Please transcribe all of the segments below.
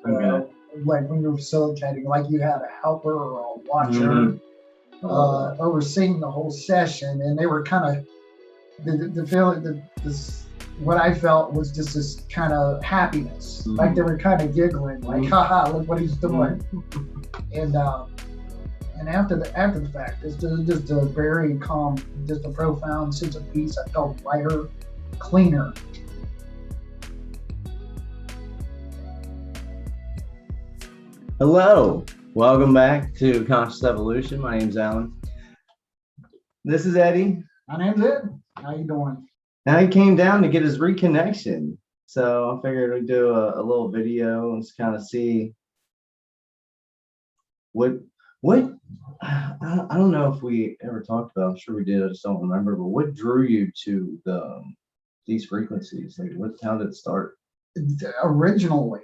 Okay. Like when you're facilitating, like you had a helper or a watcher overseeing the whole session, and they were kind of the feeling that this what I felt was just this kind of happiness, like they were kind of giggling, like haha, look what he's doing, and after the fact, it's just a very calm, just a profound sense of peace. I felt lighter, cleaner. Hello, welcome back to Conscious Evolution. My name's Alan. This is Eddie. My name's Ed. How you doing? Now he came down to get his reconnection, so I figured we'd do a little video and just kind of see what I don't know if we ever talked about. I'm sure we did. I just don't remember. But what drew you to these frequencies? Like, how did it start? Originally,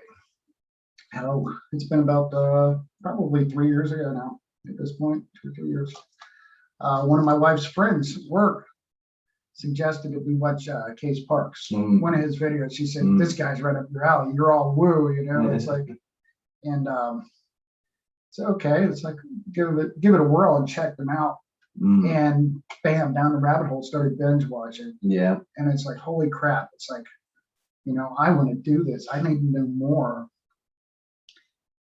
it's been about probably 3 years ago now. At this point, 2 or 3 years. One of my wife's friends at work suggested that we watch Case Parks. One of his videos. She said, "This guy's right up your alley. You're all woo, you know." It's like, and so okay, it's like give it a whirl and check them out. And bam, down the rabbit hole, started binge watching. Yeah. And it's like, holy crap! It's like, I want to do this. I need to know more.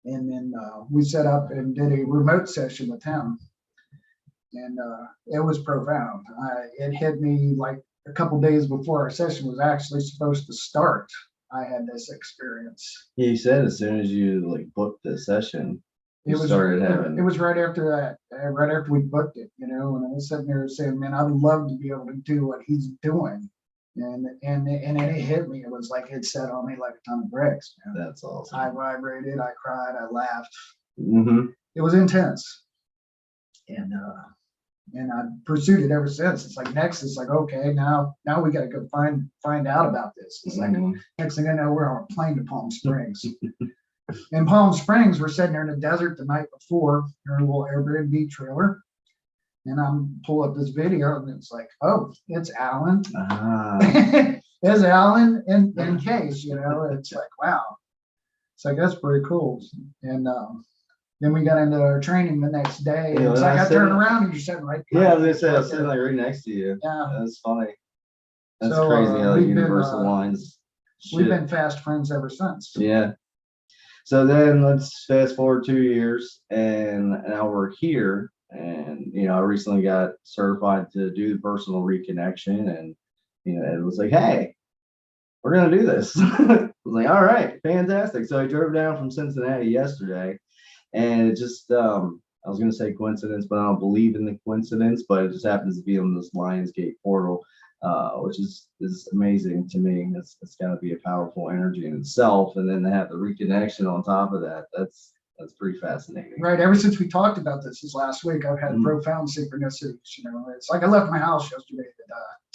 And then we set up and did a remote session with him, and it was profound. It hit me like a couple days before our session was actually supposed to start. I had this experience. He said as soon as you like booked the session, It was right after that, right after we booked it, and I was sitting there saying, "Man, I'd love to be able to do what he's doing." And it hit me. It was like it set on me like a ton of bricks. Man. That's awesome. I vibrated, I cried, I laughed. It was intense, and I pursued it ever since. It's like next, it's like, okay, now we got to go find out about this. It's like next thing I know, we're on a plane to Palm Springs. In Palm Springs, we're sitting there in the desert the night before in a little Airbnb trailer. And I'm pull up this video, and it's like, oh, it's Alan. It's Alan in Case, It's like, wow. It's like, that's pretty cool. And then we got into our training the next day. And it's like I turned around and you're sitting right there. Yeah, they said I was sitting like right next to you. Yeah. That's funny. That's crazy how the universal lines. We've been fast friends ever since. Yeah. So then let's fast forward 2 years, and now we're here. And I recently got certified to do the personal reconnection, and it was like, hey, we're gonna do this. I was like, all right, fantastic. So I drove down from Cincinnati yesterday, and it just I was gonna say coincidence, but I don't believe in the coincidence, but it just happens to be on this Lionsgate portal, which is amazing to me. It's got to be a powerful energy in itself, and then to have the reconnection on top of that, that's pretty fascinating. Right. Ever since we talked about this last week, I've had profound synchronicities. It's like I left my house yesterday at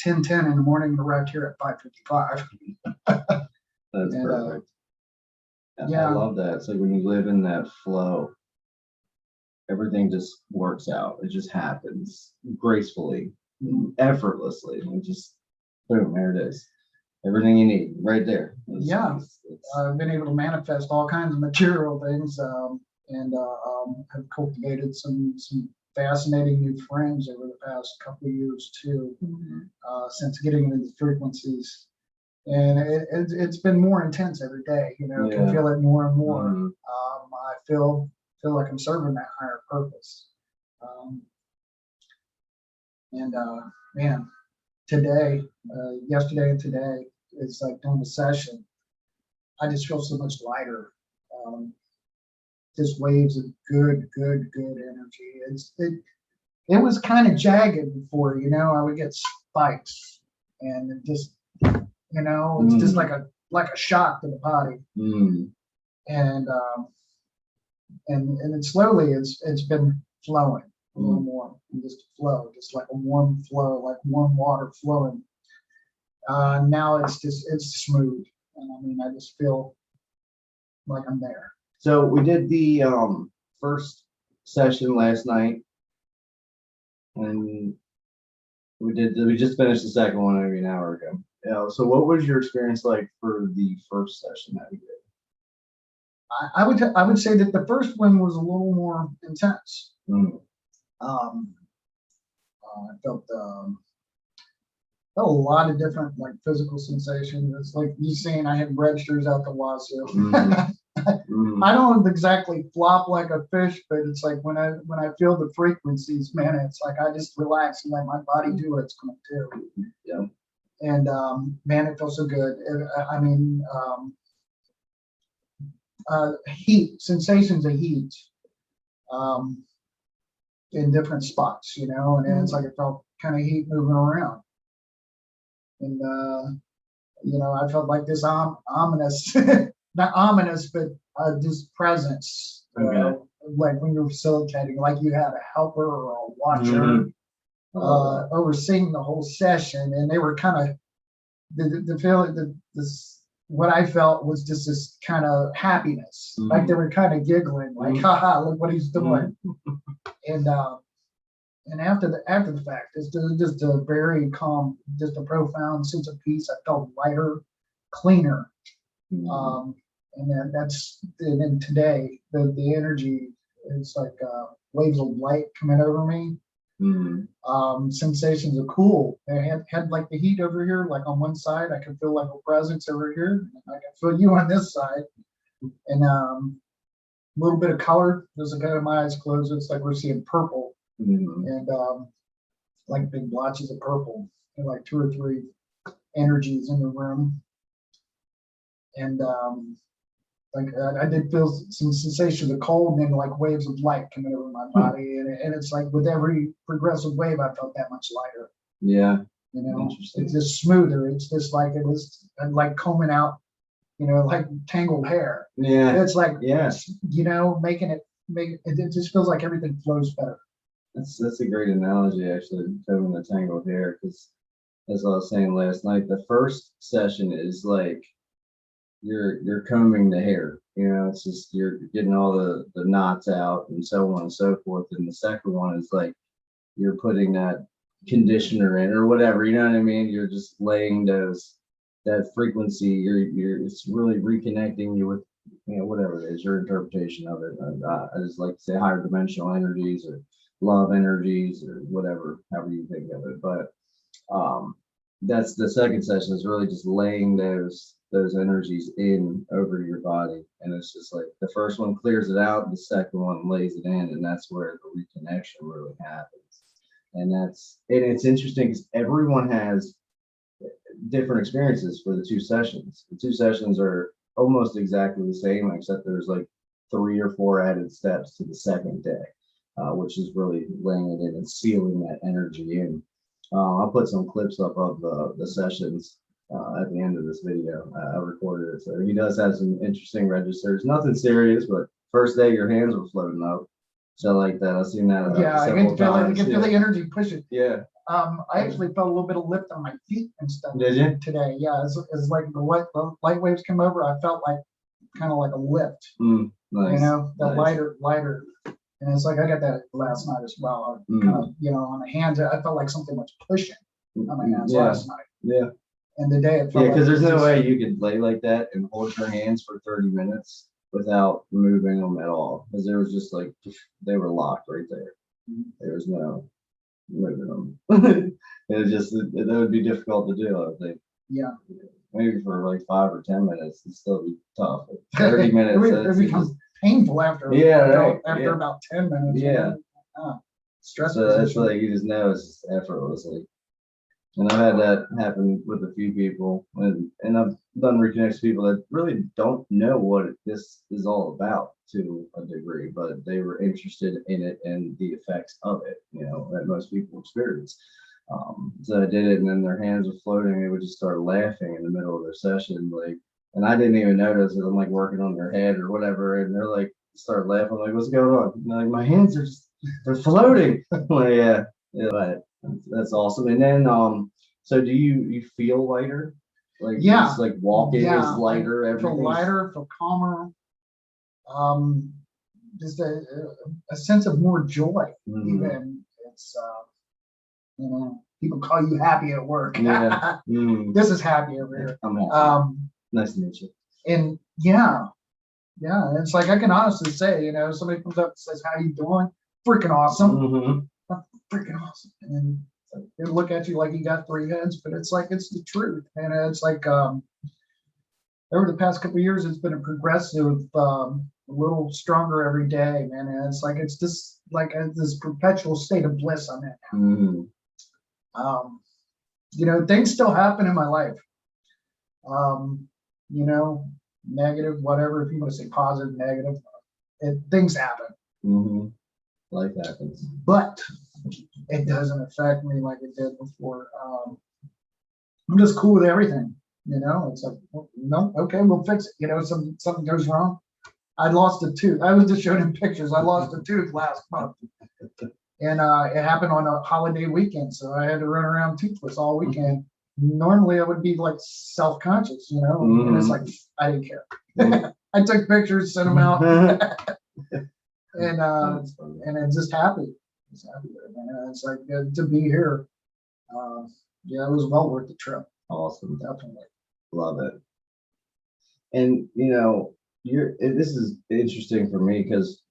10:10 in the morning and arrived here at 5:55. That's perfect. Yeah, I love that. It's like when you live in that flow, everything just works out. It just happens gracefully, effortlessly. And just boom, there it is. Everything you need right there. I've been able to manifest all kinds of material things, and have cultivated some fascinating new friends over the past couple of years too, since getting into the frequencies. And it's been more intense every day. Can feel it more and more. I feel like I'm serving that higher purpose. Man, today, yesterday and today, it's like during the session, I just feel so much lighter. Just waves of good energy. It was kind of jagged before, I would get spikes, and it just, it's just like a shock to the body. And then slowly it's been flowing a little more, and just flow, just like a warm flow, like warm water flowing. Now it's smooth, and I just feel like I'm there. So we did the first session last night, and we just finished the second one maybe an hour ago. So what was your experience like for the first session that we did? I would say that the first one was a little more intense. Mm. Um, I felt a lot of different like physical sensations. It's like you saying I had registers out the wazoo. I don't exactly flop like a fish, but it's like when I feel the frequencies, man, it's like I just relax and let my body do what it's going to do. Yeah. And man, it feels so good. I mean, heat, sensations of heat in different spots, you know, and it's like it felt kind of heat moving around. And you know, I felt like this ominous, not ominous, but this presence. Okay. Like when you're facilitating, like you had a helper or a watcher overseeing the whole session, and they were kind of the feeling that this. What I felt was just this kind of happiness, like they were kind of giggling, like haha, look what he's doing. And after the fact, it's just a very calm, just a profound sense of peace. I felt lighter, cleaner. And then today the energy is like waves of light coming over me. Sensations are cool. I had like the heat over here, like on one side. I can feel like a presence over here. And I can feel you on this side. And a little bit of color. Just like I have my eyes closed, it's like we're seeing purple. And like big blotches of purple, and like 2 or 3 energies in the room. And like I did feel some sensation of cold and then like waves of light coming over my body. And it's like with every progressive wave, I felt that much lighter. Yeah. You know, it's just smoother. It's just like it was like combing out, you know, like tangled hair. Yeah. It's like, yes, you know, it just feels like everything flows better. That's a great analogy, actually, combing the tangled hair, because as I was saying last night, the first session is like you're combing the hair. You know, it's just you're getting all the knots out and so on and so forth. And the second one is like you're putting that conditioner in or whatever. You know what I mean? You're just laying that frequency. It's really reconnecting you with, you know, whatever it is, your interpretation of it. I just like to say higher dimensional energies or love energies or whatever, however you think of it. But that's the second session, is really just laying those energies in over your body. And it's just like the first one clears it out, the second one lays it in, and that's where the reconnection really happens. And it's interesting because everyone has different experiences for the 2 sessions. The 2 sessions are almost exactly the same, except there's like 3 or 4 added steps to the second day. Which is really laying it in and sealing that energy in. I'll put some clips up of the sessions at the end of this video. I recorded it. So he does have some interesting registers. Nothing serious, but first day your hands were floating up. So like that. I've seen that. Yeah, I can feel the energy pushing. Yeah. I actually felt a little bit of lift on my feet and stuff. Did you? Today? Yeah, it's like the light waves come over. I felt like kind of like a lift. Nice. You know, the nice. lighter. And it's like I got that last night as well. Kind of, you know, on the hands, I felt like something was pushing on my hands last night. Yeah. And the day it felt because there's no way you could lay like that and hold your hands for 30 minutes without moving them at all. Because there was just like they were locked right there. There was no moving them. It was just that would be difficult to do, I would think. Yeah. Maybe for like 5 or 10 minutes, it'd still be tough. 30 minutes. It becomes painful after. After about 10 minutes. Yeah. Stress. So that's like you just know it's just effortlessly. And I've had that happen with a few people, and I've done reconnects people that really don't know what this is all about to a degree, but they were interested in it and the effects of it, you know, that most people experience. So I did it, and then their hands were floating. They would just start laughing in the middle of their session, like, and I didn't even notice it. I'm like working on their head or whatever, and they're like start laughing, like, what's going on? And like, my hands are just they're floating. Well, yeah, but that's awesome. And then so do you feel lighter? Like just like walking is lighter, everything. Feel lighter, feel calmer. Just a sense of more joy. Even it's you know, people call you happy at work. Yeah. This is happy over here. I'm happy. Nice to meet you. And yeah, Yeah, and it's like I can honestly say, somebody comes up and says, "How you doing?" Freaking awesome, freaking awesome, and then it's like, they look at you like you got three heads, but it's like it's the truth, and it's like over the past couple of years, it's been a progressive, a little stronger every day, man. And it's like it's just like this perpetual state of bliss I'm in now. Things still happen in my life. Um, you know, negative, whatever, if you want to say positive, negative, things happen. Life happens. But it doesn't affect me like it did before. I'm just cool with everything. It's like, well, no, okay, we'll fix it. Something goes wrong. I lost a tooth. I was just showing him pictures. I lost a tooth last month. And it happened on a holiday weekend. So I had to run around toothless all weekend. Normally I would be like self-conscious, and it's like, I didn't care. I took pictures, sent them out. And I'm just happy. It's happy with it, man. It's like to be here. Yeah, it was well worth the trip. Awesome. Definitely. Love it. And this is interesting for me because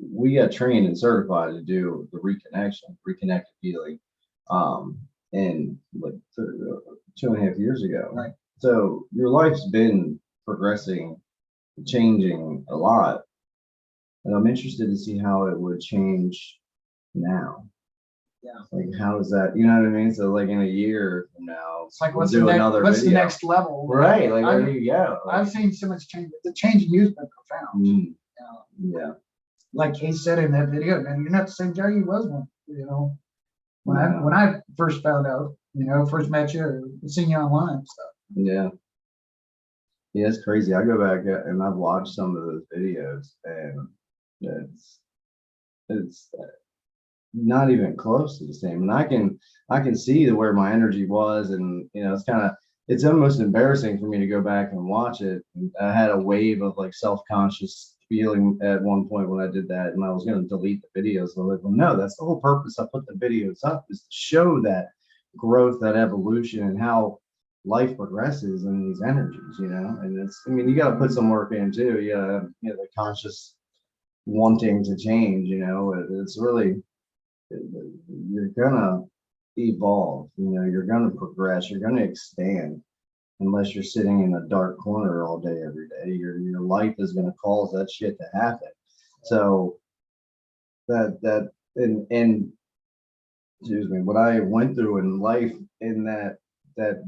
we got trained and certified to do the reconnected healing, and like 2.5 years ago. Right. So your life's been progressing, changing a lot, and I'm interested to see how it would change now. Yeah. Like, how is that? You know what I mean? So, like, in a year from now, it's like, we'll what's do the another what's the video. next level? Right. Like, where do you go? I've seen so much change. The change in you has been profound. Yeah. Like he said in that video, man, you're not the same guy you was when I first found out, first met you, seen you online and stuff. Yeah. Yeah, it's crazy. I go back and I've watched some of those videos, and it's not even close to the same. And I can see where my energy was, and it's almost embarrassing for me to go back and watch it. I had a wave of like self-conscious feeling at one point when I did that, and I was going to delete the videos. I was like, well, no, that's the whole purpose I put the videos up, is to show that growth, that evolution, and how life progresses in these energies, and you got to put some work in too. The conscious wanting to change, it's really, you're gonna evolve, you're gonna progress, you're gonna expand, unless you're sitting in a dark corner all day, every day. Your life is gonna cause that shit to happen. So that and excuse me, what I went through in life in that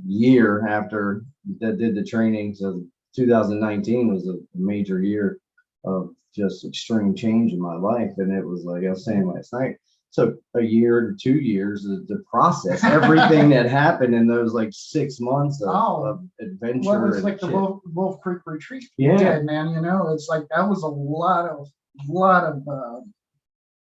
year after that did the training, so 2019 was a major year of just extreme change in my life. And it was like I was saying last night, took a year to 2 years to process everything that happened in those like 6 months of adventure. Well, it's like the Wolf Creek retreat. Yeah, man. It's like that was a lot of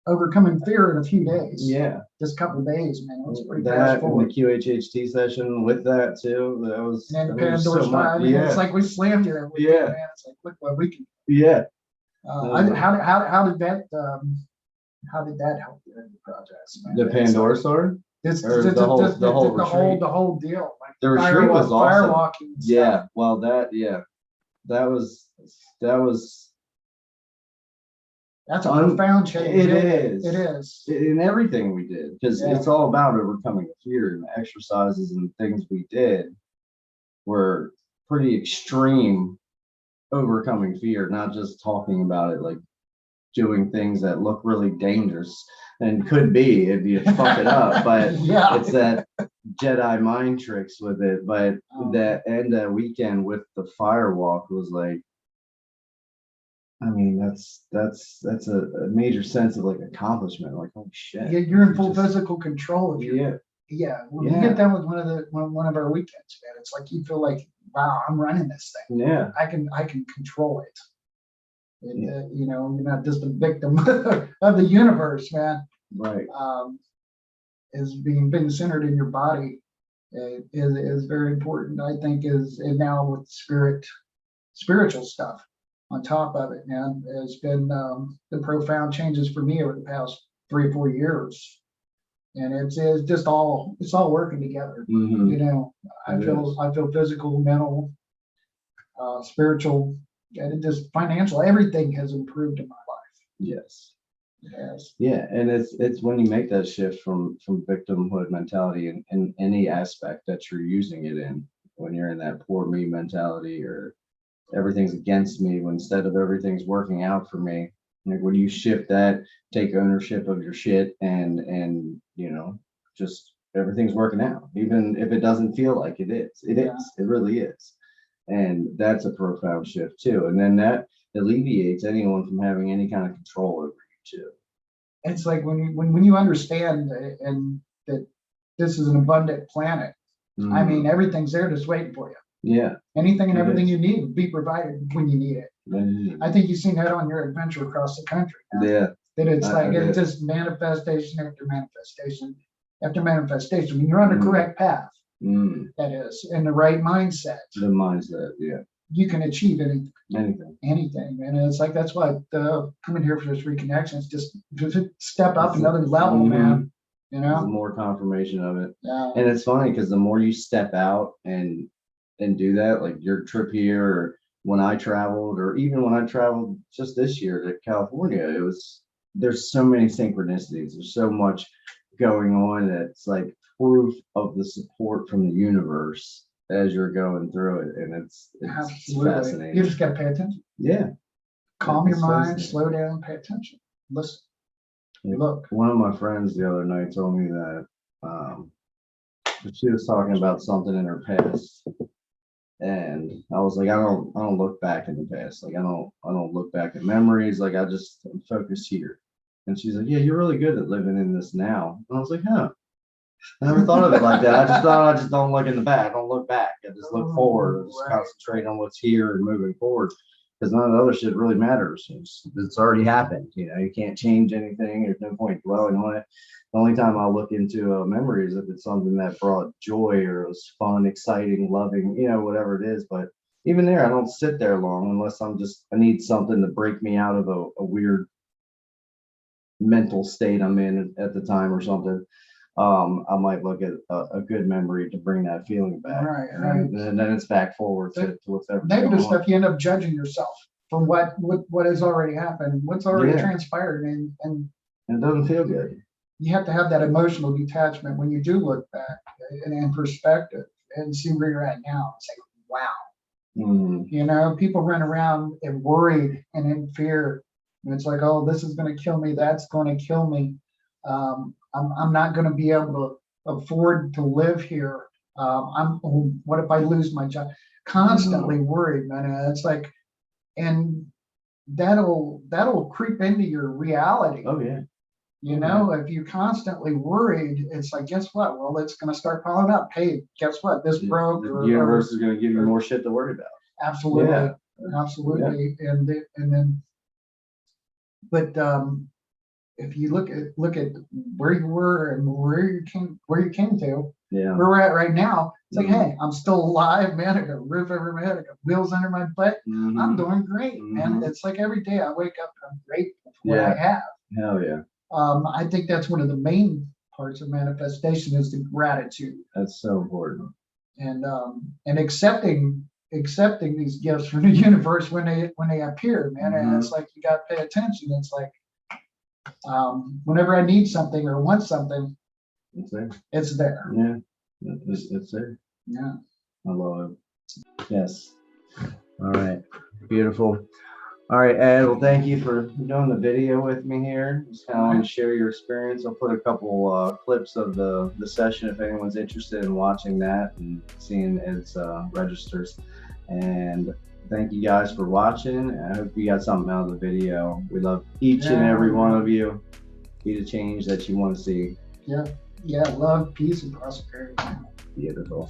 overcoming fear in a few days. Yeah, just a couple of days, man. It was pretty that and the QHHT session with that too. That was, and then the Pandora's Five. It's like we slammed you there. Yeah, man. It's like, look what we can. Yeah. How did that help you in the projects? Man? The Pandora story? The whole deal. Like the retreat was awesome. Firewalking. Yeah. Well, that was that's a profound change. It is. It is. In everything we did, because it's all about overcoming the fear, and the exercises and things we did were pretty extreme, overcoming fear, not just talking about it, like doing things that look really dangerous and could be if you fuck it up. But it's that Jedi mind tricks with it. But that weekend with the firewalk was like, I mean, that's a major sense of like accomplishment. Like, holy shit! Yeah, you're in full physical control of your. Yeah, when you get done with one of our weekends, man, it's like you feel like, wow, I'm running this thing. Yeah, I can control it. You're not just a victim of the universe, man. Right. Is being centered in your body is very important. I think and now with spiritual stuff on top of it, man, has been the profound changes for me over the past 3 or 4 years. And it's all working together. Mm-hmm. I feel physical, mental, spiritual, And it just financial, everything has improved in my life. Yes. Yes. Yeah, and it's when you make that shift from victimhood mentality in any aspect that you're using it in, when you're in that poor me mentality or everything's against me, when instead of everything's working out for me, like when you shift that, take ownership of your shit and just everything's working out, even if it doesn't feel like it is. Yeah. It really is. And that's a profound shift too. And then that alleviates anyone from having any kind of control over you too. It's like when you understand and that this is an abundant planet. I mean, everything's there just waiting for you. Yeah. Anything and It everything is. you need will be provided when you need it. I think you've seen that on your adventure across the country. Yeah. That it's I like did. it's just manifestation after manifestation after manifestation. When you're on the correct path, that is, in the right mindset, The mindset, yeah. you can achieve anything. Anything. And it's like that's why coming here for this reconnection is just step up another level, man. You There's know, more confirmation of it. yeah. And it's funny because the more you step out and do that, like your trip here, or when I traveled, or even when I traveled just this year to California, there's so many synchronicities. There's so much going on that's like proof of the support from the universe as you're going through it. And it's Absolutely. fascinating. You just got to pay attention. Yeah. Calm your It's mind, fascinating. slow down, pay attention. Listen. Yeah. Look. One of my friends the other night told me that she was talking about something in her past, and I was like, I don't look back in the past. Like I don't look back at memories. Like I'm focused here. And she's like, yeah, you're really good at living in this now. And I was like, huh. I never thought of it like that. I just thought I just don't look in the back. I don't look back. I just look forward. I just concentrate on what's here and moving forward. Because none of the other shit really matters. It's already happened. You can't change anything. There's no point dwelling on it. The only time I'll look into a memory is if it's something that brought joy or it was fun, exciting, loving, whatever it is. But even there, I don't sit there long unless I need something to break me out of a weird mental state I'm in at the time or something. I might look at a good memory to bring that feeling back. Right. And then it's back forward to whatever. Negative stuff, you end up judging yourself from what has already happened, what's already transpired, and it doesn't feel good. You have to have that emotional detachment when you do look back and in perspective and see where you're at now. It's like, wow. People run around and worried and in fear. And it's like, oh, this is going to kill me. That's going to kill me. I'm not going to be able to afford to live here. What if I lose my job? Constantly worried, man. It's like, and that'll creep into your reality. Oh yeah. If you're constantly worried, it's like, guess what? Well, it's going to start piling up. Hey, guess what? This broke. The universe is going to give you more shit to worry about. Absolutely, absolutely. Yeah. But if you look at where you were and where you came to, where we're at right now, it's like, hey, I'm still alive, man. I got a roof over my head, I got wheels under my butt. I'm doing great, man. It's like every day I wake up and I'm grateful for what I have. Hell yeah. I think that's one of the main parts of manifestation is the gratitude. That's so important. And accepting these gifts from the universe when they appear, man. And it's like you got to pay attention. It's like whenever I need something or want something, it's there. It's there. Yeah, it's there. Yeah, I love it. Yes. All right. Beautiful. All right, Ed. Well, thank you for doing the video with me here. Just kind of want to share your experience. I'll put a couple clips of the session if anyone's interested in watching that and seeing its registers. And thank you guys for watching. I hope you got something out of the video. We love each and every one of you. Be the change that you want to see. Yeah. Love, peace, and prosperity. Beautiful.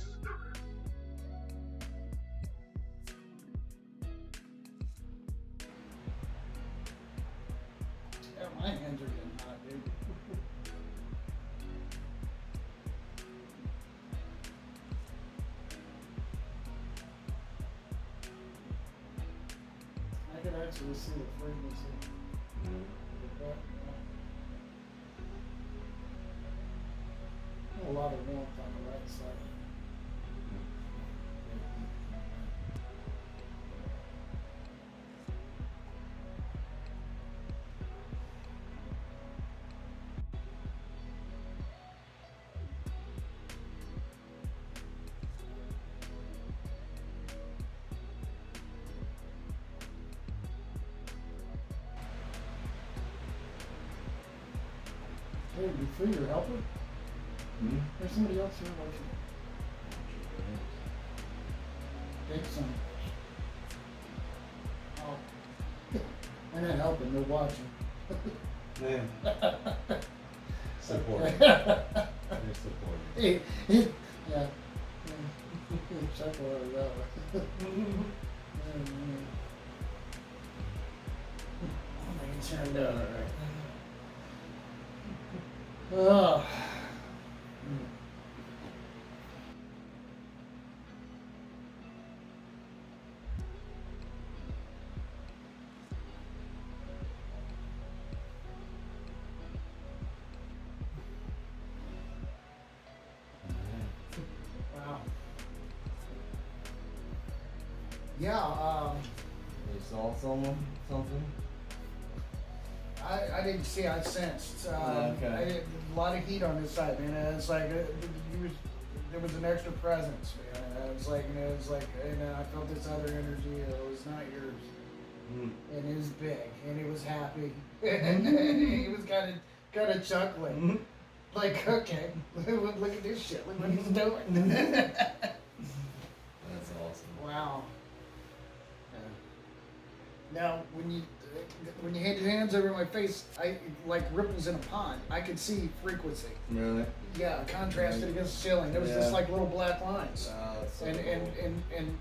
My hands are getting hot, dude. I can actually see the frequency. A lot of warmth on the right side. Hey, you free your helper? Hmm? There's somebody else here watching. Take some. Oh. They're not helping, they're watching. Man. Support. Yeah. They're supporting. Yeah. Chuckle out of that one. Oh, I can turn down, alright. Oh. Wow. Yeah, You saw something? I didn't see, I sensed. Okay. A lot of heat on this side, man. And it's like, there was an extra presence, man. And it's like, and I felt this other energy. It was not yours. Mm. And it was big, and it was happy. And he was kind of chuckling. Mm-hmm. Like, okay, look at this shit. Look what he's doing. That's awesome. Wow. Now, when you had your hands over my face, I like ripples in a pond. I could see frequency. Really? Yeah, contrasted against the ceiling. There was just Yeah. like little black lines, That's so and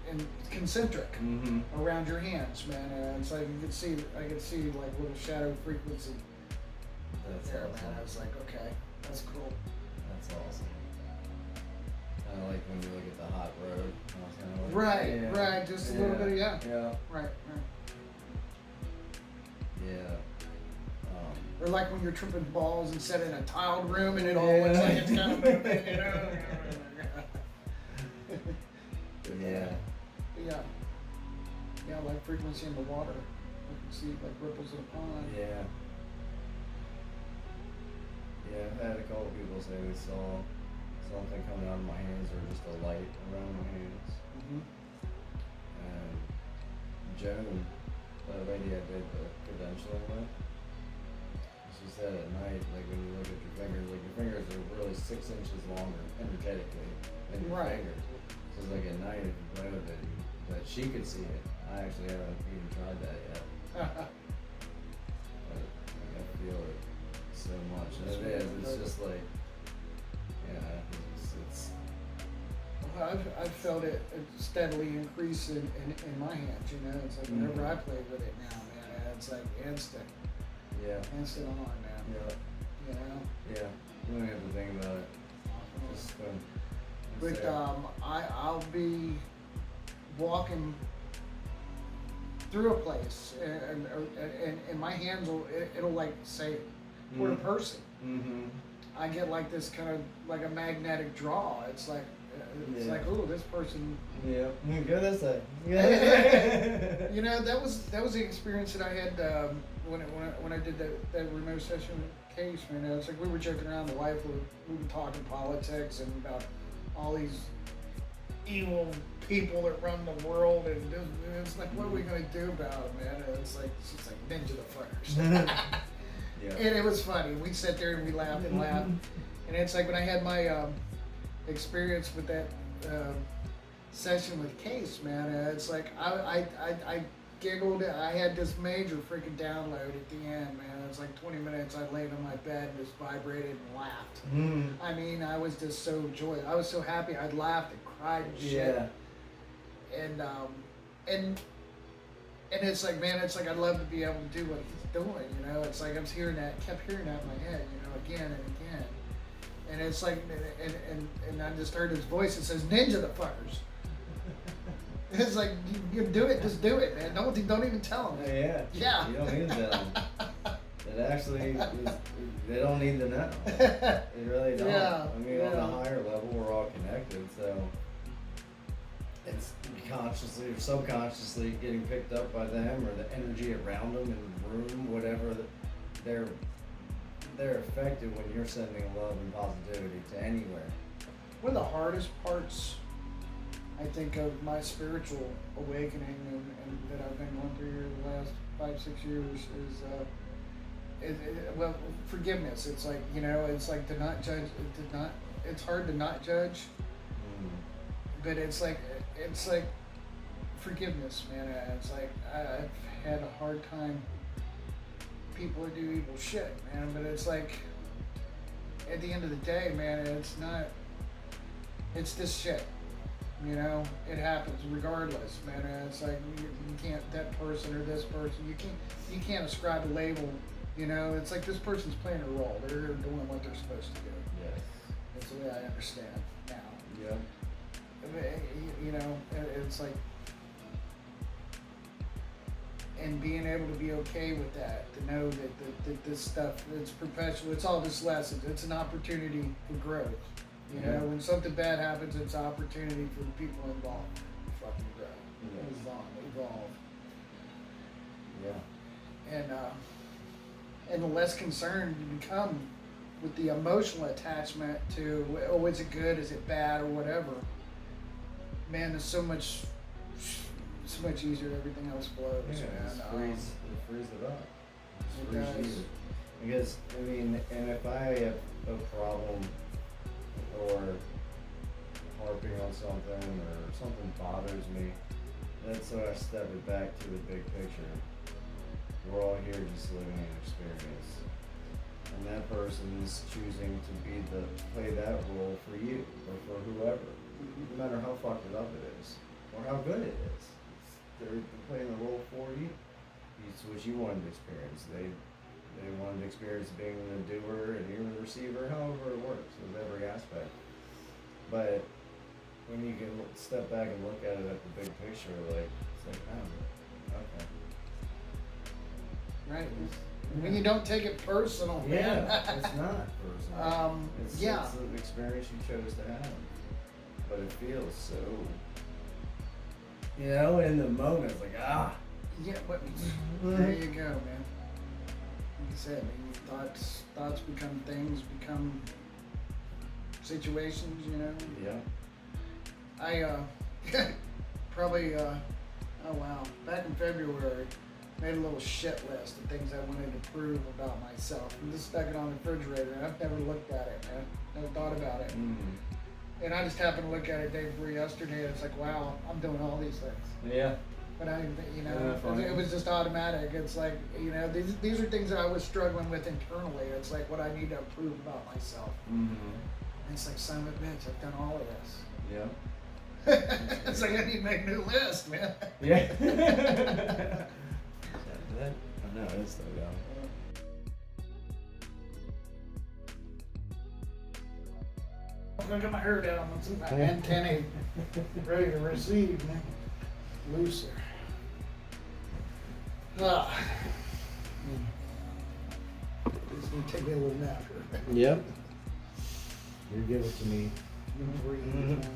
concentric Mm-hmm. around your hands, man. And so I could see like little shadow frequency That's there, awesome. man. I was like, okay, that's cool. That's awesome. Kind of like when you look at the hot road. I was kinda like, Right, yeah, right. Just a little bit of yeah. Yeah. Right. Yeah. Or like when you're tripping balls and set in a tiled room and it all Yeah. looks like it's kind of moving, you know? Yeah. Yeah. Yeah, like frequency in the water. You can see like ripples in a pond. Yeah. Yeah, I've had a couple people say they saw something coming out of my hands or just a light around my hands. Mm-hmm. And Joan, the lady I did the credentialing with, she said at night, like when you look at your fingers, like your fingers are really 6 inches longer energetically than your Right. fingers. So it's like at night if you play with it, that she could see it. I actually haven't even tried that yet. But I feel it so much. And it is, it's just like, yeah, it's I've felt it steadily increase in my hands, you know. It's like whenever I play with it now, man, it's like instant yeah, on, man. yeah, You know. yeah. You don't have to think about it. Just But it's there. I'll be walking through a place and my hands it'll like say toward a person. Mm-hmm. I get like this kind of like a magnetic draw. It's like Yeah. oh, this person. Yeah. Go this way. You know, that was the experience that I had when I did that remote session with Case, man. It's like we were joking around. The wife, we were talking politics and about all these evil people that run the world, and it's like, what are we gonna do about it, man? And it's like she's like ninja the first. Yeah. And it was funny. We'd sit there and we laughed and laughed. And it's like when I had my experience with that session with Case, man, it's like I giggled. I had this major freaking download at the end, man. It was like 20 minutes. I laid on my bed and just vibrated and laughed. Mm. I mean, I was just so joyous. I was so happy. I'd laughed and cried and shit. Yeah. And it's like, man, it's like I'd love to be able to do what he's doing, you know. It's like I was kept hearing that in my head, you know, again and again. And it's like, and I just heard his voice. It says, "Ninja the fuckers." It's like you do it, just do it, man. Don't even tell them. Yeah. Yeah. You don't need to tell them. It actually is, they don't need to know. They really don't. Yeah, I mean, on a higher level, we're all connected, so it's consciously or subconsciously getting picked up by them or the energy around them in the room, whatever. They're affected when you're sending love and positivity to anywhere. One of the hardest parts, I think, of my spiritual awakening and that I've been going through the last 5-6 years well, forgiveness. It's like, you know, it's like to not judge, it's hard to not judge, but it's like forgiveness, man. It's like I've had a hard time. People who do evil shit, man. But it's like at the end of the day, man, it's not. It's this shit. You know, it happens regardless, man. It's like you can't that person or this person. You can't ascribe a label. You know, it's like this person's playing a role. They're doing what they're supposed to do. Yes. That's the way I understand now. Yeah. You know, it's like, and being able to be okay with that, to know that this stuff, it's perpetual. It's all just lessons. It's an opportunity for growth. You know, when something bad happens, it's an opportunity for the people involved to fucking grow, evolve. Yeah. And the less concerned you become with the emotional attachment to, oh, is it good, is it bad, or whatever. Man, it's so much easier. Everything else flows. Yeah, Man. it frees it up. It It's frees does. you. Because, I mean, and if I have a problem or harping on something or something bothers me, that's when I step it back to the big picture. We're all here just living an experience. And that person's choosing to play that role for you or for whoever. No matter how fucked it up it is. Or how good it is. They're playing the role for you. It's what you wanted to experience. They wanted to experience being the doer and you're the receiver, however it works with every aspect. But when you can step back and look at it at the big picture, like, it's like, oh, okay. Right. When you don't take it personal, man. Yeah, it's not personal. It's the experience you chose to have. But it feels so, you know, in the moment, it's like, ah. Yeah, but there you go, man. Like I said, man, thoughts become things, become situations, you know. Yeah. I probably oh wow, back in February, made a little shit list of things I wanted to prove about myself, and just stuck it on the refrigerator. And I've never looked at it, man. Never thought about it. And I just happened to look at it day before yesterday. And it's like, wow, I'm doing all these things. Yeah. But I didn't, you know, Isn't that funny? it was just automatic. It's like, you know, these are things that I was struggling with internally. It's like what I need to improve about myself. And it's like, son of a bitch, I've done all of this. Yeah. It's like I need to make a new list, man. Yeah. I know, it's so dumb. I'm gonna get my hair down. Let's see my antennae ready to receive, man. Looser. Just gonna take me a little nap here. Yep. You get what you need. Breathe, Mhm. man.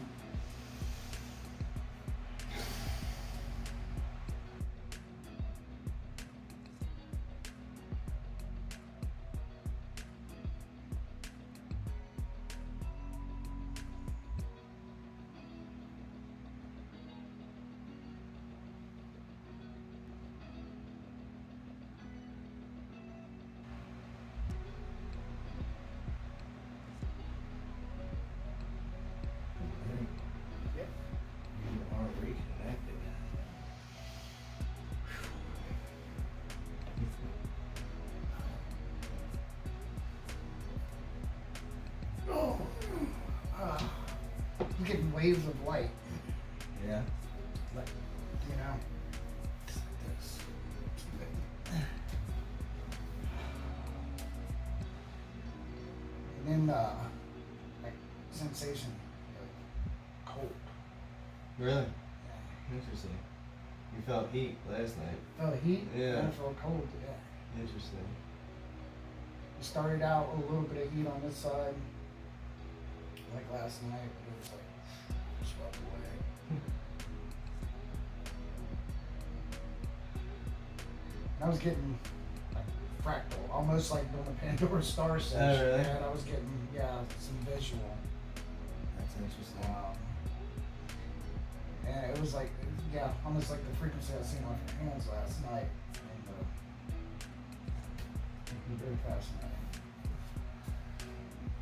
Yep. You are reconnected. Oh. I'm getting waves of light, Yeah. like, you know. And then, like, sensation, like, cold. Really? Interesting. You felt heat last night. Felt heat, Yeah. and I felt cold, yeah. Interesting. It started out with a little bit of heat on this side, like last night, but it was like swept away. I was getting like fractal, almost like on the Pandora Star session. really? And I was getting, some visual. That's interesting. And it was like, almost like the frequency I seen off your hands last night. And, very fascinating.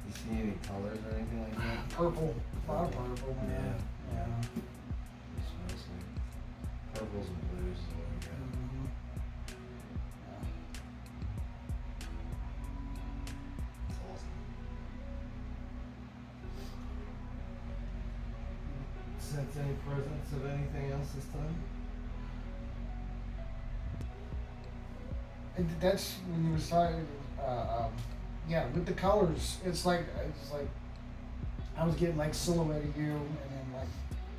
You see any colors or anything like that? Purple, a lot of purple. Yeah. Yeah. It's mostly purples and blues is what we got. Mhm. It's awesome. Sense any presence of anything else this time? And that's when you was talking, yeah, with the colors, it's like I was getting like silhouette of you, and then like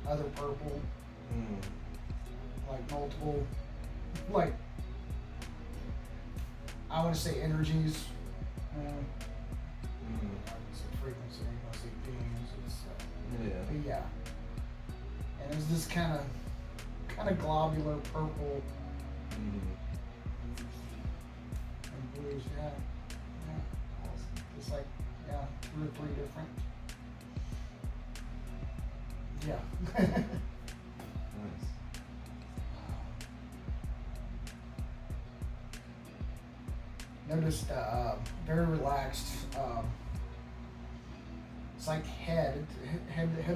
other purple, like multiple, like I want to say energies. It's a frequency, I want to say beings. It's, Yeah. but yeah, and it was this kind of globular purple and blues. Yeah, yeah. Awesome. It's like, yeah, 2 or 3 different. Yeah. Nice. Noticed, very relaxed. It's like had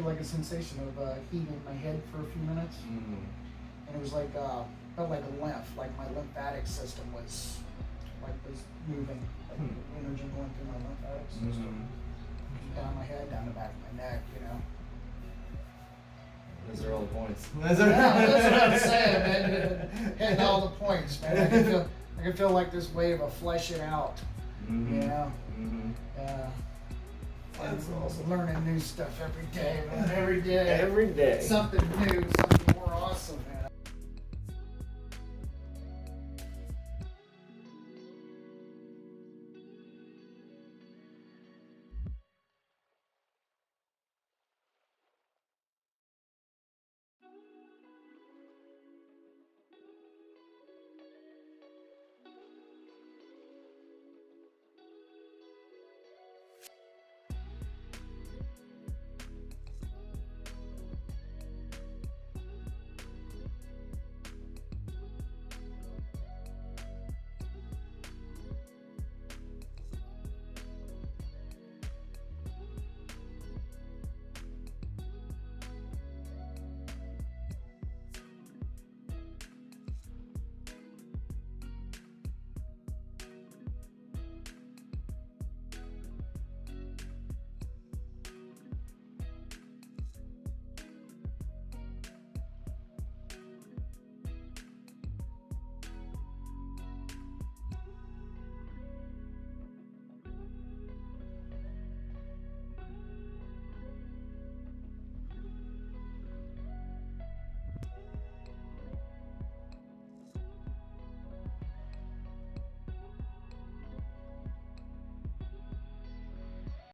like a sensation of heat in my head for a few minutes, and it was like felt like a lymph, like my lymphatic system was moving, like energy going through my lymphatic system, down my head, down the back of my neck, you know. Those are all the points. Yeah, that's what I'm saying, man. Hitting all the points, man. I can feel like this wave of fleshing out. Yeah. Yeah. That's And awesome. learning new stuff every day, man. Every day. Every day. Something new, something more awesome, man.